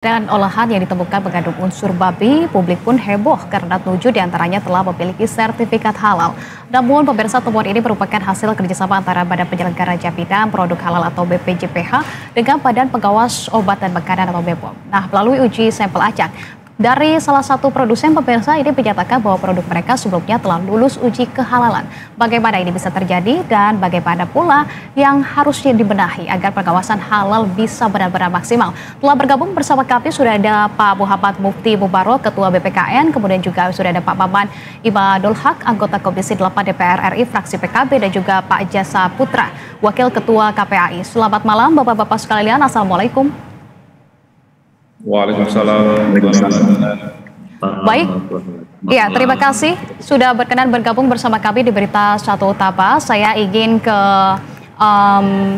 Dan olahan yang ditemukan mengandung unsur babi, publik pun heboh karena 7 diantaranya telah memiliki sertifikat halal. Namun pemirsa, temuan ini merupakan hasil kerjasama antara Badan Penyelenggara Jaminan Produk Halal atau BPJPH dengan Badan Pengawas Obat dan Makanan atau BPOM. Nah, melalui uji sampel acak dari salah satu produsen, pemirsa ini menyatakan bahwa produk mereka sebelumnya telah lulus uji kehalalan. Bagaimana ini bisa terjadi dan bagaimana pula yang harusnya dibenahi agar pengawasan halal bisa benar-benar maksimal. Telah bergabung bersama kami sudah ada Pak Muhammad Mufti Mubarok, Ketua BPKN, kemudian juga sudah ada Pak Maman Ibadul Haq, anggota Komisi 8 DPR RI, fraksi PKB, dan juga Pak Jasa Putra, Wakil Ketua KPAI. Selamat malam Bapak-Bapak sekalian, Assalamualaikum. Waalaikumsalam. Baik, ya terima kasih sudah berkenan bergabung bersama kami di Berita Satu Utama. Saya ingin ke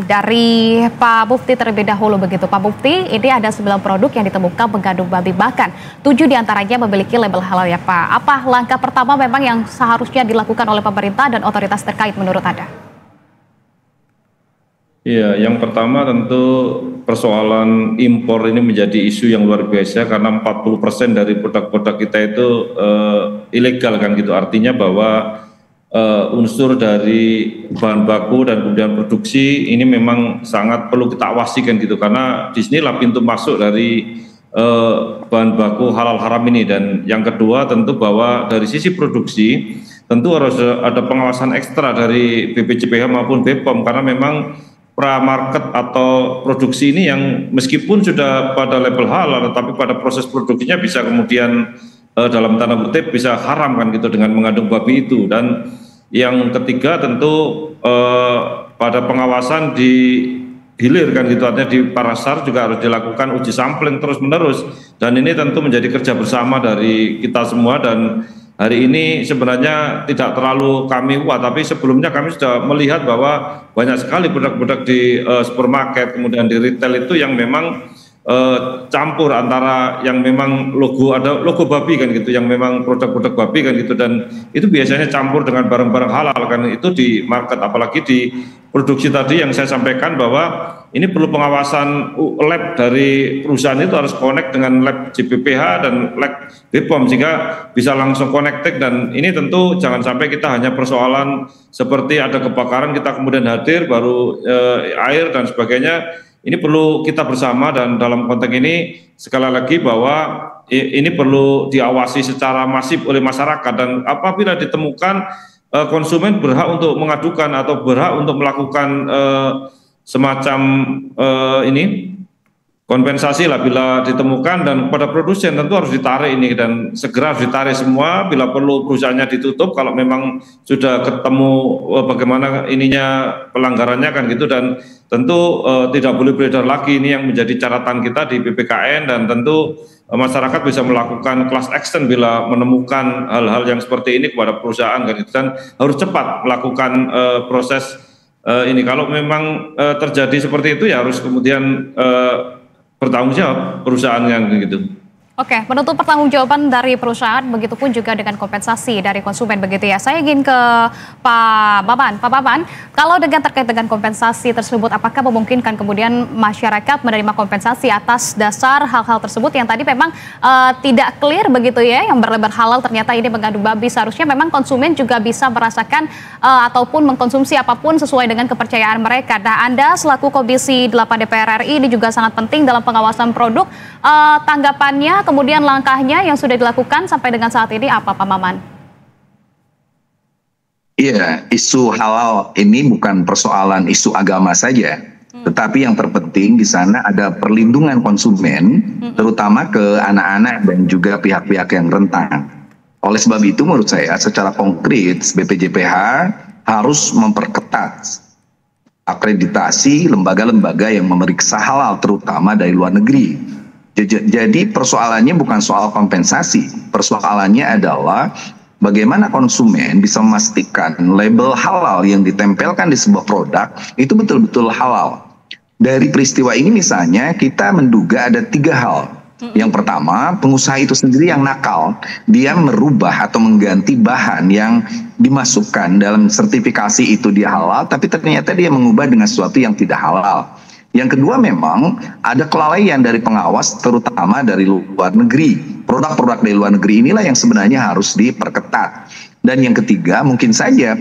dari Pak Mufti terlebih dahulu begitu. Pak Mufti, ini ada 9 produk yang ditemukan mengandung babi, bahkan 7 diantaranya memiliki label halal ya Pak. Apa langkah pertama memang yang seharusnya dilakukan oleh pemerintah dan otoritas terkait menurut Anda? Iya, yang pertama tentu persoalan impor ini menjadi isu yang luar biasa karena 40% dari produk-produk kita itu ilegal kan gitu. Artinya bahwa unsur dari bahan baku dan kemudian produksi ini memang sangat perlu kita awasi kan gitu, karena di sinilah pintu masuk dari bahan baku halal haram ini. Dan yang kedua tentu bahwa dari sisi produksi tentu harus ada pengawasan ekstra dari BPJPH maupun BPOM, karena memang pramarket atau produksi ini yang meskipun sudah pada label halal tetapi pada proses produksinya bisa kemudian dalam tanda kutip bisa haram kan gitu dengan mengandung babi itu. Dan yang ketiga tentu pada pengawasan di hilir kan gitu, artinya di pasar juga harus dilakukan uji sampling terus menerus, dan ini tentu menjadi kerja bersama dari kita semua. Dan hari ini sebenarnya tidak terlalu kami tapi sebelumnya kami sudah melihat bahwa banyak sekali produk-produk di supermarket kemudian di retail itu yang memang campur antara yang memang ada logo babi kan gitu, yang memang produk-produk babi kan gitu, dan itu biasanya campur dengan barang-barang halal kan itu di market. Apalagi di produksi tadi yang saya sampaikan bahwa ini perlu pengawasan lab dari perusahaan, itu harus connect dengan lab JPPH dan lab BPOM sehingga bisa langsung connected. Dan ini tentu jangan sampai kita hanya persoalan seperti ada kebakaran kita kemudian hadir baru air dan sebagainya. Ini perlu kita bersama, dan dalam konteks ini sekali lagi bahwa ini perlu diawasi secara masif oleh masyarakat. Dan apabila ditemukan konsumen berhak untuk mengadukan atau berhak untuk melakukan semacam ini kompensasi lah bila ditemukan, dan pada produsen tentu harus ditarik ini dan segera harus ditarik semua, bila perlu perusahaannya ditutup kalau memang sudah ketemu bagaimana ininya pelanggarannya kan gitu. Dan tentu tidak boleh beredar lagi, ini yang menjadi catatan kita di BPKN. Dan tentu masyarakat bisa melakukan class action bila menemukan hal-hal yang seperti ini kepada perusahaan kan gitu, dan harus cepat melakukan proses ini. Kalau memang terjadi seperti itu ya harus kemudian bertanggung jawab perusahaan yang gitu. Oke, menuntut pertanggungjawaban dari perusahaan, begitupun juga dengan kompensasi dari konsumen begitu ya. Saya ingin ke Pak Maman. Pak Maman, kalau terkait dengan kompensasi tersebut, apakah memungkinkan kemudian masyarakat menerima kompensasi atas dasar hal-hal tersebut yang tadi memang tidak clear begitu ya, yang berlabel halal ternyata ini mengandung babi. Seharusnya memang konsumen juga bisa merasakan ataupun mengkonsumsi apapun sesuai dengan kepercayaan mereka. Nah, Anda selaku Komisi 8 DPR RI ini juga sangat penting dalam pengawasan produk. Tanggapannya, kemudian langkahnya yang sudah dilakukan sampai dengan saat ini apa, Pak Maman? Iya, isu halal ini bukan persoalan isu agama saja, tetapi yang terpenting di sana ada perlindungan konsumen, terutama ke anak-anak dan juga pihak-pihak yang rentan. Oleh sebab itu menurut saya secara konkret BPJPH harus memperketat akreditasi lembaga-lembaga yang memeriksa halal terutama dari luar negeri. Jadi persoalannya bukan soal kompensasi, persoalannya adalah bagaimana konsumen bisa memastikan label halal yang ditempelkan di sebuah produk itu betul-betul halal. Dari peristiwa ini misalnya kita menduga ada 3 hal. Yang pertama, pengusaha itu sendiri yang nakal, dia merubah atau mengganti bahan yang dimasukkan dalam sertifikasi itu dia halal, tapi ternyata dia mengubah dengan sesuatu yang tidak halal. Yang kedua, memang ada kelalaian dari pengawas, terutama dari luar negeri. Produk-produk dari luar negeri inilah yang sebenarnya harus diperketat. Dan yang ketiga, mungkin saja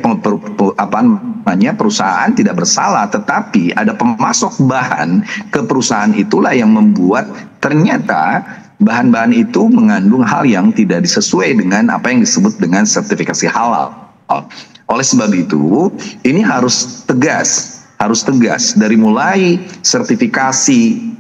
perusahaan tidak bersalah, tetapi ada pemasok bahan ke perusahaan itulah yang membuat ternyata bahan-bahan itu mengandung hal yang tidak sesuai dengan apa yang disebut dengan sertifikasi halal. Oleh sebab itu, ini harus tegas dari mulai sertifikasi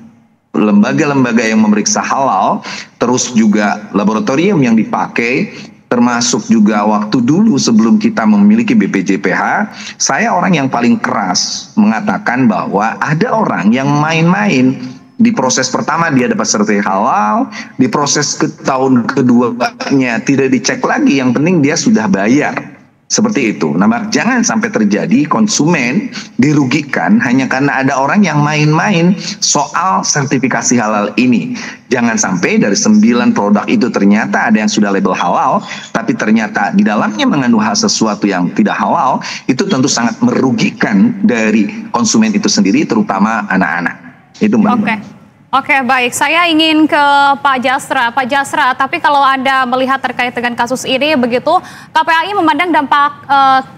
lembaga-lembaga yang memeriksa halal, terus juga laboratorium yang dipakai, termasuk juga waktu dulu sebelum kita memiliki BPJPH, saya orang yang paling keras mengatakan bahwa ada orang yang main-main. Di proses pertama dia dapat sertifikat halal, di proses tahun keduanya tidak dicek lagi, yang penting dia sudah bayar. Seperti itu. Nah, jangan sampai terjadi konsumen dirugikan hanya karena ada orang yang main-main soal sertifikasi halal ini. Jangan sampai dari 9 produk itu ternyata ada yang sudah label halal, tapi ternyata di dalamnya mengandung hal sesuatu yang tidak halal, itu tentu sangat merugikan dari konsumen itu sendiri, terutama anak-anak. Itu Mbak. Oke, baik. Saya ingin ke Pak Jasra. Pak Jasra, tapi kalau Anda melihat terkait dengan kasus ini, begitu, KPAI memandang dampak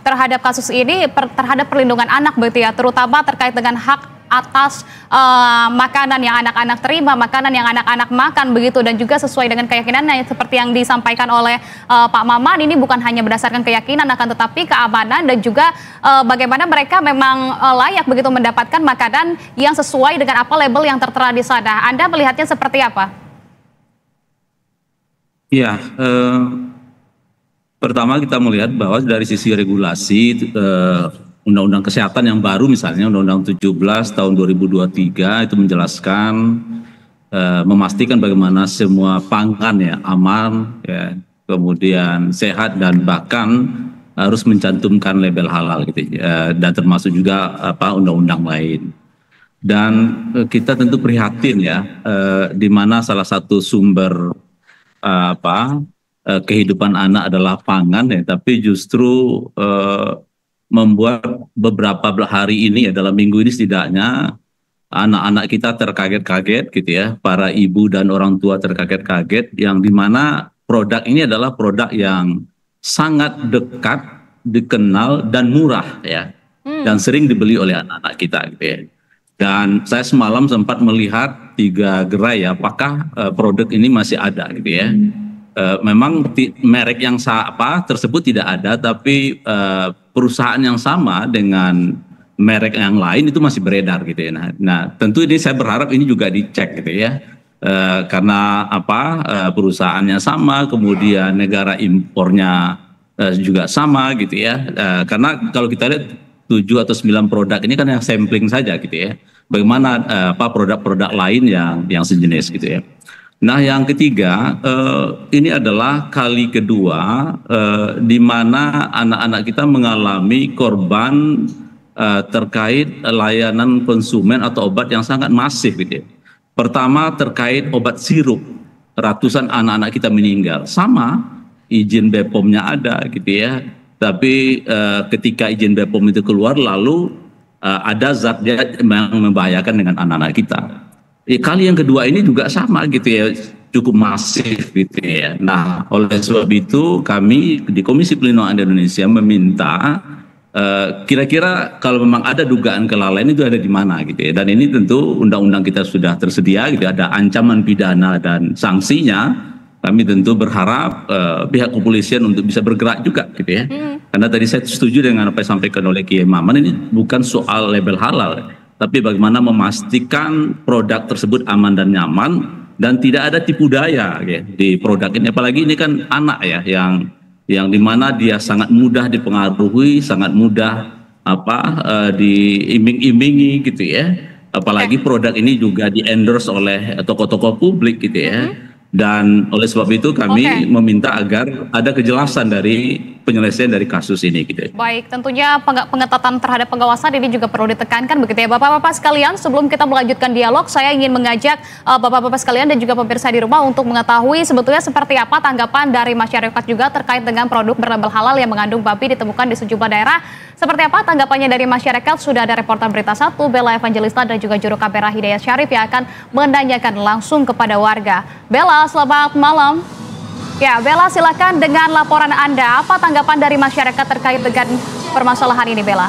terhadap kasus ini terhadap perlindungan anak, begitu ya, terutama terkait dengan hak atas makanan yang anak-anak terima, makanan yang anak-anak makan, begitu, dan juga sesuai dengan keyakinannya seperti yang disampaikan oleh Pak Maman. Ini bukan hanya berdasarkan keyakinan, akan tetapi keamanan dan juga bagaimana mereka memang layak begitu mendapatkan makanan yang sesuai dengan apa label yang tertera di sana. Anda melihatnya seperti apa? Ya, pertama kita melihat bahwa dari sisi regulasi Undang-Undang Kesehatan yang baru, misalnya Undang-Undang 17 tahun 2023 itu menjelaskan, memastikan bagaimana semua pangan ya aman, ya, kemudian sehat, dan bahkan harus mencantumkan label halal gitu, dan termasuk juga undang-undang lain. Dan kita tentu prihatin ya, di mana salah satu sumber kehidupan anak adalah pangan ya, tapi justru membuat beberapa hari ini ya, dalam minggu ini setidaknya anak-anak kita terkaget-kaget gitu ya, para ibu dan orang tua terkaget-kaget, yang dimana produk ini adalah produk yang sangat dekat, dikenal, dan murah ya, dan sering dibeli oleh anak-anak kita gitu ya. Dan saya semalam sempat melihat 3 gerai ya, apakah produk ini masih ada gitu ya. Memang merek yang tersebut tidak ada, tapi perusahaan yang sama dengan merek yang lain itu masih beredar gitu ya. Nah, tentu ini saya berharap ini juga dicek gitu ya, karena perusahaannya sama, kemudian negara impornya juga sama gitu ya. Karena kalau kita lihat 7 atau 9 produk ini kan yang sampling saja gitu ya. Bagaimana produk-produk lain yang sejenis gitu ya. Nah, yang ketiga, ini adalah kali kedua di mana anak-anak kita mengalami korban terkait layanan konsumen atau obat yang sangat masif gitu ya. Pertama terkait obat sirup, ratusan anak-anak kita meninggal. Sama, izin BPOM-nya ada gitu ya. Tapi ketika izin BPOM itu keluar, lalu ada zat yang membahayakan dengan anak-anak kita. Kali yang kedua ini juga sama gitu ya, cukup masif gitu ya. Nah, oleh sebab itu kami di Komisi Pelindungan Indonesia meminta kira-kira kalau memang ada dugaan kelalaian itu ada di mana gitu ya. Dan ini tentu undang-undang kita sudah tersedia gitu, ada ancaman pidana dan sanksinya. Kami tentu berharap pihak kepolisian untuk bisa bergerak juga gitu ya. Karena tadi saya setuju dengan apa yang disampaikan oleh Kiai Maman, ini bukan soal label halal, tapi bagaimana memastikan produk tersebut aman dan nyaman dan tidak ada tipu daya ya, di produk ini. Apalagi ini kan anak ya, yang dimana dia sangat mudah dipengaruhi, sangat mudah diiming-imingi gitu ya. Apalagi produk ini juga di endorse oleh tokoh-tokoh publik gitu ya. Dan oleh sebab itu kami meminta agar ada kejelasan dari penyelesaian dari kasus ini gitu. Baik, tentunya pengetatan terhadap pengawasan ini juga perlu ditekankan begitu ya Bapak-bapak sekalian. Sebelum kita melanjutkan dialog, saya ingin mengajak Bapak-bapak sekalian dan juga pemirsa di rumah untuk mengetahui sebetulnya seperti apa tanggapan dari masyarakat juga terkait dengan produk berlabel halal yang mengandung babi ditemukan di sejumlah daerah. Seperti apa tanggapannya dari masyarakat? Sudah ada reporter Berita 1, Bella Evangelista dan juga juru kamera Hidayat Syarif yang akan menanyakan langsung kepada warga. Bella, selamat malam. Ya, Bella silakan dengan laporan Anda. Apa tanggapan dari masyarakat terkait dengan permasalahan ini, Bella?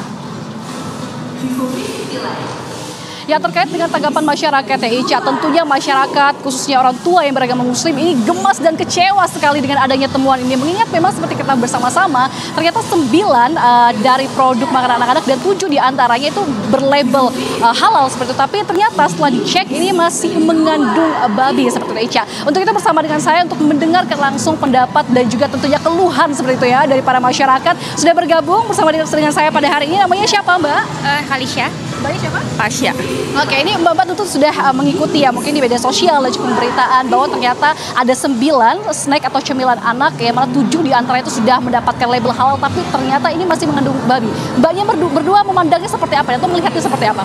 Ya, terkait dengan tanggapan masyarakat ya Ica, tentunya masyarakat khususnya orang tua yang beragama muslim ini gemas dan kecewa sekali dengan adanya temuan ini. Mengingat memang seperti kita bersama-sama, ternyata 9 dari produk makanan anak-anak dan 7 diantaranya itu berlabel halal seperti itu. Tapi ternyata setelah dicek ini masih mengandung babi seperti itu Ica. Untuk itu bersama dengan saya untuk mendengarkan langsung pendapat dan juga tentunya keluhan seperti itu ya dari para masyarakat. Sudah bergabung bersama dengan saya pada hari ini, namanya siapa Mbak? Kalisya. Mbaknya siapa? Pasya. Oke, ini Mbak tentu sudah mengikuti ya mungkin di media sosial dan juga pemberitaan bahwa ternyata ada 9 snack atau cemilan anak yang mana 7 diantara itu sudah mendapatkan label halal tapi ternyata ini masih mengandung babi. Mbaknya berdua memandangnya seperti apa atau melihatnya seperti apa?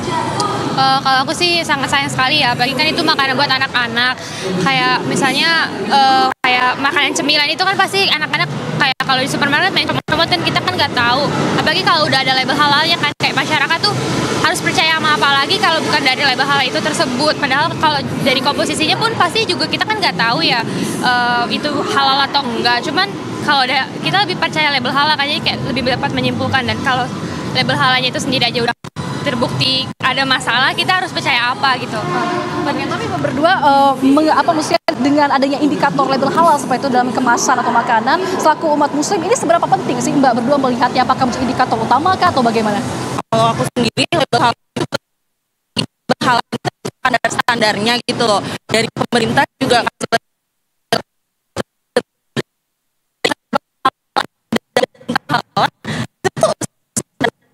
Kalau aku sih sangat sayang sekali ya, bagi kan itu makanan buat anak-anak. Kayak misalnya kayak makanan cemilan itu kan pasti anak-anak kayak kalau di supermarket main comot-comot kan kita kan nggak tahu. Apalagi kalau udah ada label halalnya kan kayak masyarakat tuh harus percaya sama apa lagi kalau bukan dari label halal itu tersebut. Padahal kalau dari komposisinya pun pasti juga kita kan nggak tahu ya itu halal atau enggak. Cuman kalau kita lebih percaya label halal kayaknya kayak lebih dapat menyimpulkan, dan kalau label halalnya itu sendiri aja udah terbukti ada masalah, kita harus percaya apa gitu. Tapi berdua maksudnya dengan adanya indikator label halal seperti itu dalam kemasan atau makanan, selaku umat muslim ini seberapa penting sih Mbak berdua melihatnya, apakah menjadi indikator utama kah atau bagaimana? Kalau aku sendiri label halal itu standar-standarnya gitu loh. Dari pemerintah juga itu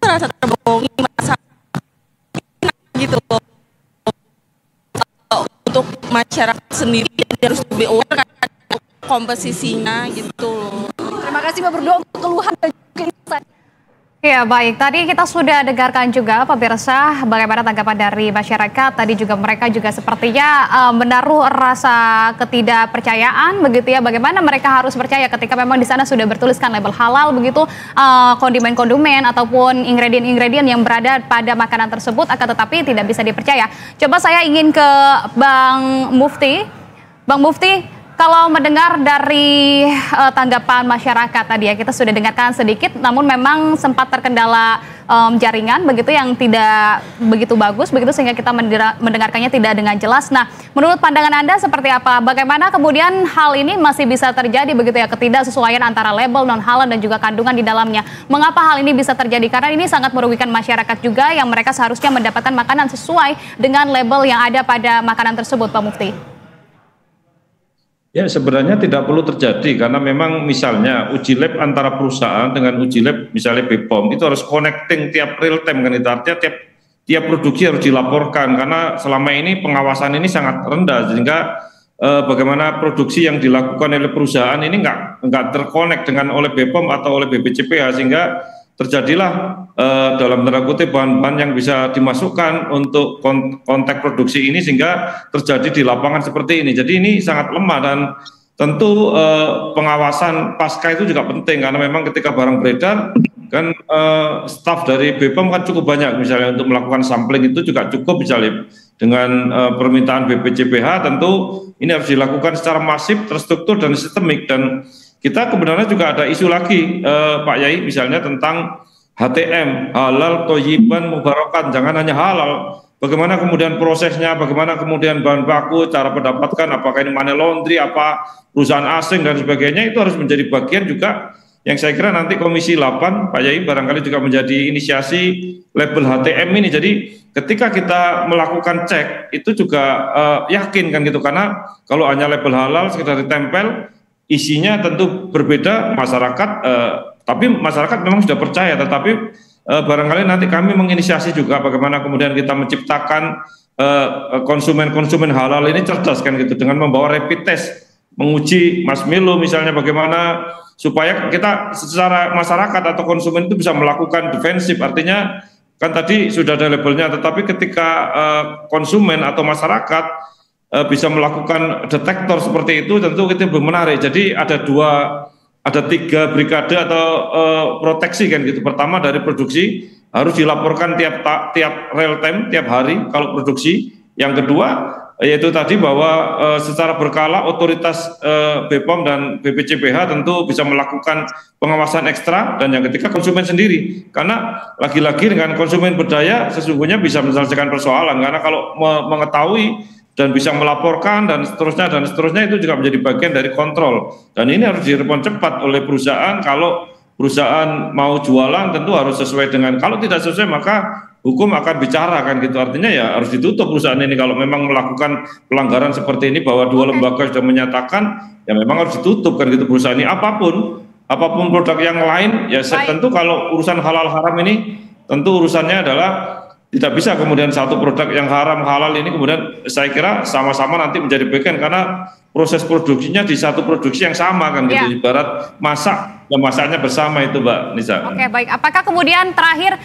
terasa terbohongi masalah gitu loh. Untuk masyarakat sendiri harus lebih aware kan komposisinya gitu loh. Terima kasih Mbak berdua untuk keluhan dan juga insight. Ya baik, tadi kita sudah dengarkan juga pemirsa bagaimana tanggapan dari masyarakat. Tadi juga mereka juga sepertinya menaruh rasa ketidakpercayaan begitu ya. Bagaimana mereka harus percaya ketika memang di sana sudah bertuliskan label halal begitu, kondimen-kondimen ataupun ingredient-ingredient yang berada pada makanan tersebut akan tetapi tidak bisa dipercaya. Coba saya ingin ke Bang Mufti. Bang Mufti, kalau mendengar dari tanggapan masyarakat tadi ya, kita sudah dengarkan sedikit, namun memang sempat terkendala jaringan begitu yang tidak begitu bagus begitu sehingga kita mendengarkannya tidak dengan jelas. Nah, menurut pandangan Anda seperti apa? Bagaimana kemudian hal ini masih bisa terjadi begitu ya, ketidaksesuaian antara label non halal dan juga kandungan di dalamnya? Mengapa hal ini bisa terjadi? Karena ini sangat merugikan masyarakat juga yang mereka seharusnya mendapatkan makanan sesuai dengan label yang ada pada makanan tersebut, Pak Mufti. Ya sebenarnya tidak perlu terjadi karena memang misalnya uji lab antara perusahaan dengan uji lab misalnya BPOM itu harus connecting tiap real time kan, itu artinya tiap produksi harus dilaporkan karena selama ini pengawasan ini sangat rendah sehingga bagaimana produksi yang dilakukan oleh perusahaan ini nggak terkonek dengan oleh BPOM atau oleh BPCPH sehingga terjadilah dalam tanda kutip bahan-bahan yang bisa dimasukkan untuk konteks produksi ini sehingga terjadi di lapangan seperti ini. Jadi ini sangat lemah dan tentu pengawasan pasca itu juga penting karena memang ketika barang beredar kan staf dari BPOM kan cukup banyak misalnya untuk melakukan sampling itu juga cukup misalnya dengan permintaan BPCPH tentu ini harus dilakukan secara masif, terstruktur dan sistemik. Dan kita kebenarannya juga ada isu lagi Pak Yai misalnya tentang HTM, halal, toyiban, mubarakan, jangan hanya halal. Bagaimana kemudian prosesnya, bagaimana kemudian bahan baku, cara mendapatkan, apakah ini money laundry, apa perusahaan asing dan sebagainya, itu harus menjadi bagian juga yang saya kira nanti Komisi 8, Pak Yai barangkali juga menjadi inisiasi label HTM ini. Jadi ketika kita melakukan cek, itu juga yakin kan gitu, karena kalau hanya label halal sekedar ditempel, isinya tentu berbeda masyarakat, tapi masyarakat memang sudah percaya, tetapi barangkali nanti kami menginisiasi juga bagaimana kemudian kita menciptakan konsumen-konsumen halal ini cerdas kan gitu dengan membawa rapid test menguji Mas Milo misalnya bagaimana supaya kita secara masyarakat atau konsumen itu bisa melakukan defensif, artinya kan tadi sudah ada labelnya, tetapi ketika konsumen atau masyarakat bisa melakukan detektor seperti itu, tentu itu belum menarik. Jadi ada tiga brigade atau proteksi kan gitu. Pertama dari produksi harus dilaporkan tiap real time, tiap hari kalau produksi. Yang kedua yaitu tadi bahwa secara berkala otoritas BPOM dan BPCPH tentu bisa melakukan pengawasan ekstra, dan yang ketiga konsumen sendiri, karena lagi-lagi dengan konsumen berdaya sesungguhnya bisa menyelesaikan persoalan, karena kalau mengetahui dan bisa melaporkan dan seterusnya itu juga menjadi bagian dari kontrol, dan ini harus direspon cepat oleh perusahaan. Kalau perusahaan mau jualan tentu harus sesuai dengan, kalau tidak sesuai maka hukum akan bicara kan gitu, artinya ya harus ditutup perusahaan ini kalau memang melakukan pelanggaran seperti ini, bahwa dua lembaga sudah menyatakan ya memang harus ditutup kan gitu perusahaan ini. Apapun produk yang lain ya tentu kalau urusan halal haram ini tentu urusannya adalah tidak bisa kemudian satu produk yang haram halal ini kemudian saya kira sama-sama nanti menjadi bagian, karena proses produksinya di satu produksi yang sama kan gitu, ibarat masak dan masaknya bersama itu Mbak Nisa. Oke, baik. Apakah kemudian terakhir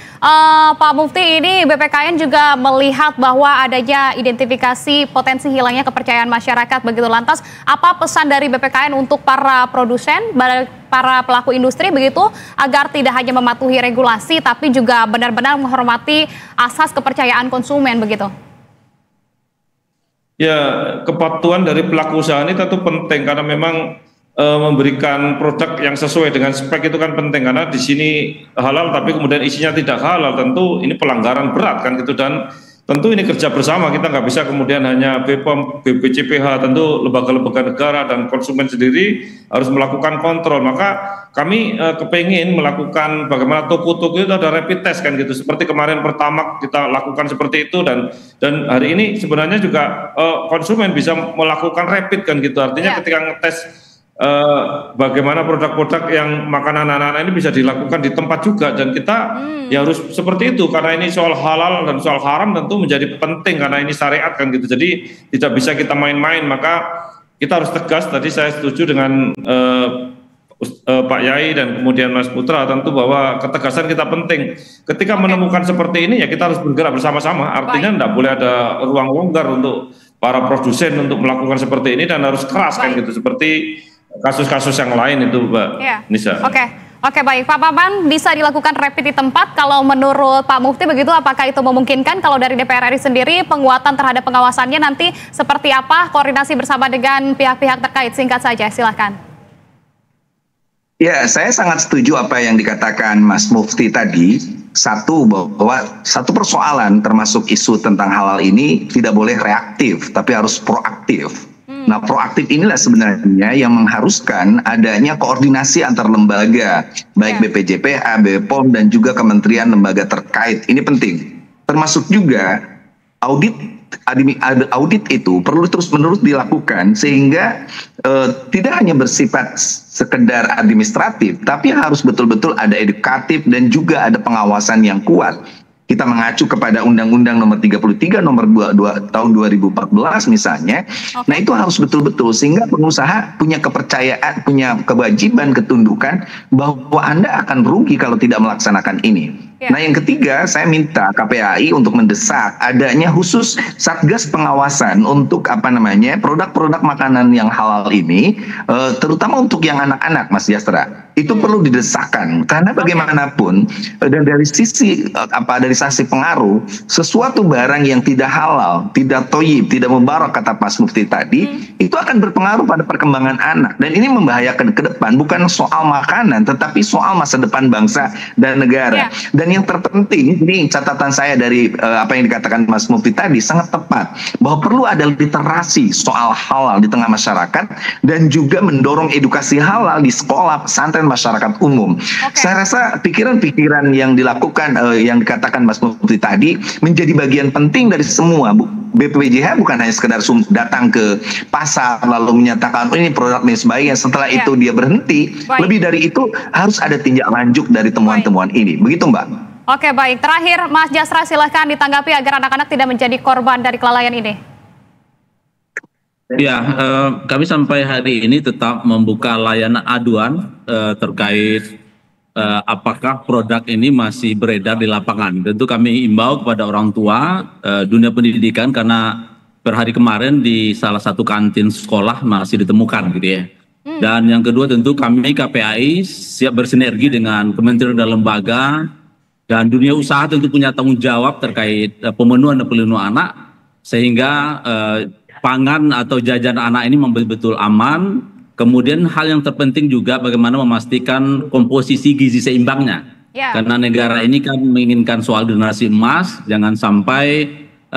Pak Mufti, ini BPKN juga melihat bahwa adanya identifikasi potensi hilangnya kepercayaan masyarakat begitu, lantas apa pesan dari BPKN untuk para produsen, para pelaku industri begitu, agar tidak hanya mematuhi regulasi tapi juga benar-benar menghormati asas kepercayaan konsumen begitu? Ya, kepatuhan dari pelaku usaha ini tentu penting, karena memang memberikan produk yang sesuai dengan spek itu kan penting, karena di sini halal tapi kemudian isinya tidak halal, tentu ini pelanggaran berat kan gitu, dan tentu ini kerja bersama, kita nggak bisa kemudian hanya BPOM, BPCPH, tentu lembaga-lembaga negara dan konsumen sendiri harus melakukan kontrol. Maka kami kepengin melakukan bagaimana toko-toko itu ada rapid test kan gitu, seperti kemarin pertama kita lakukan seperti itu, dan hari ini sebenarnya juga konsumen bisa melakukan rapid kan gitu, artinya ketika ngetes bagaimana produk-produk yang makanan anak-anak ini bisa dilakukan di tempat juga, dan kita ya harus seperti itu, karena ini soal halal dan soal haram tentu menjadi penting karena ini syariat kan gitu, jadi tidak bisa kita main-main. Maka kita harus tegas, tadi saya setuju dengan Pak Yai dan kemudian Mas Putra tentu bahwa ketegasan kita penting. Ketika menemukan seperti ini ya kita harus bergerak bersama-sama, artinya tidak boleh ada ruang longgar untuk para produsen untuk melakukan seperti ini, dan harus keras kan gitu, seperti kasus-kasus yang lain itu Mbak Nisa. Oke, baik. Pak Maman, bisa dilakukan rapid di tempat kalau menurut Pak Mufti begitu, apakah itu memungkinkan? Kalau dari DPR RI sendiri penguatan terhadap pengawasannya nanti seperti apa, koordinasi bersama dengan pihak-pihak terkait? Singkat saja, silahkan. Ya, saya sangat setuju apa yang dikatakan Mas Mufti tadi. Satu, bahwa satu persoalan termasuk isu tentang halal ini tidak boleh reaktif, tapi harus proaktif. Nah, proaktif inilah sebenarnya yang mengharuskan adanya koordinasi antar lembaga, baik BPJPH, BPOM, dan juga kementerian lembaga terkait. Ini penting. Termasuk juga audit itu perlu terus-menerus dilakukan, sehingga tidak hanya bersifat sekedar administratif, tapi harus betul-betul ada edukatif dan juga ada pengawasan yang kuat. Kita mengacu kepada Undang-Undang Nomor 33 Nomor 22 Tahun 2014 misalnya. Nah, itu harus betul-betul, sehingga pengusaha punya kepercayaan, punya kewajiban, ketundukan bahwa Anda akan rugi kalau tidak melaksanakan ini. Nah, yang ketiga, saya minta KPAI untuk mendesak adanya khusus Satgas pengawasan untuk produk-produk makanan yang halal ini, terutama untuk yang anak-anak, Mas Jastra. Itu perlu didesakkan, karena bagaimanapun dan dari sisi pengaruh, sesuatu barang yang tidak halal, tidak thayyib, tidak mubarak kata Mas Mufti tadi, itu akan berpengaruh pada perkembangan anak, dan ini membahayakan ke depan, bukan soal makanan tetapi soal masa depan bangsa dan negara. Dan yang terpenting, ini catatan saya dari apa yang dikatakan Mas Mufti tadi sangat tepat, bahwa perlu ada literasi soal halal di tengah masyarakat, dan juga mendorong edukasi halal di sekolah, pesantren, masyarakat umum. Saya rasa pikiran-pikiran yang dilakukan, yang dikatakan Mas Mufti tadi menjadi bagian penting dari semua. BPJH bukan hanya sekedar datang ke pasar lalu menyatakan ini produk ini sebaiknya, setelah itu dia berhenti. Lebih dari itu harus ada tindak lanjut dari temuan-temuan ini. Begitu Mbak. Oke, baik. Terakhir Mas Jasra, silahkan ditanggapi agar anak-anak tidak menjadi korban dari kelalaian ini. Ya, kami sampai hari ini tetap membuka layanan aduan terkait apakah produk ini masih beredar di lapangan. Tentu kami imbau kepada orang tua dunia pendidikan karena per hari kemarin di salah satu kantin sekolah masih ditemukan gitu ya. Dan yang kedua tentu kami KPAI siap bersinergi dengan kementerian dan lembaga dan dunia usaha tentu punya tanggung jawab terkait pemenuhan dan pelindungan anak sehingga pangan atau jajan anak ini betul-betul aman. Kemudian hal yang terpenting juga bagaimana memastikan komposisi gizi seimbangnya. Karena negara ini kan menginginkan soal generasi emas, jangan sampai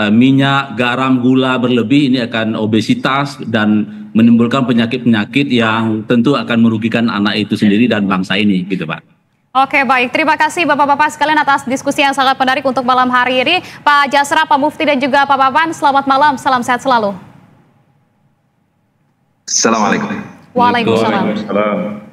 minyak, garam, gula berlebih ini akan obesitas dan menimbulkan penyakit-penyakit yang tentu akan merugikan anak itu sendiri dan bangsa ini gitu Pak. Oke baik, terima kasih Bapak-Bapak sekalian atas diskusi yang sangat menarik untuk malam hari ini. Pak Jasra, Pak Mufti dan juga Pak Papan, selamat malam, salam sehat selalu. Assalamualaikum. Waalaikumsalam. Waalaikumsalam.